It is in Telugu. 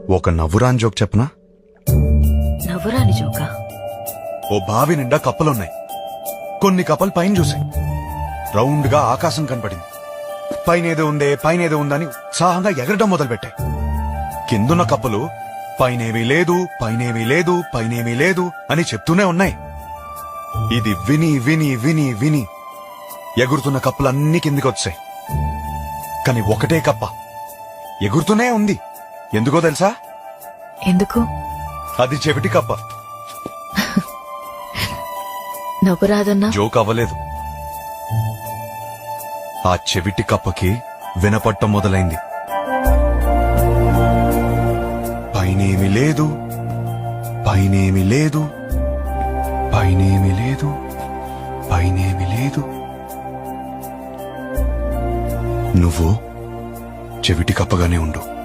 ఒక నవ్వురాని జోక్ చెప్పనా? నవ్వురాని జోకా? ఓ బావి నిండా కప్పలున్నాయి. కొన్ని కప్పలు పైన చూసాయి. రౌండ్ గా ఆకాశం కనపడింది. పైనేదో ఉందని ఉత్సాహంగా ఎగరడం మొదలుపెట్టాయి. కిందున్న కప్పలు పైనేమీ లేదు, పైనేమీ లేదు, పైనేమీ లేదు అని చెప్తూనే ఉన్నాయి. ఇది విని విని విని విని ఎగురుతున్న కప్పలన్నీ కిందికొచ్చాయి. కాని ఒకటే కప్ప ఎగురుతూనే ఉంది. ఎందుకో తెలుసా? ఎందుకు? అది చెవిటి కప్ప. నవ్వురాదన్నా జోక్ అవ్వలేదు. ఆ చెవిటి కప్పకి వినపట్టం మొదలైంది. పైనేమి లేదు, పైనేమి లేదు, పైనేమి లేదు, పైనేమి లేదు. నువ్వు చెవిటి కప్పగానే ఉండు.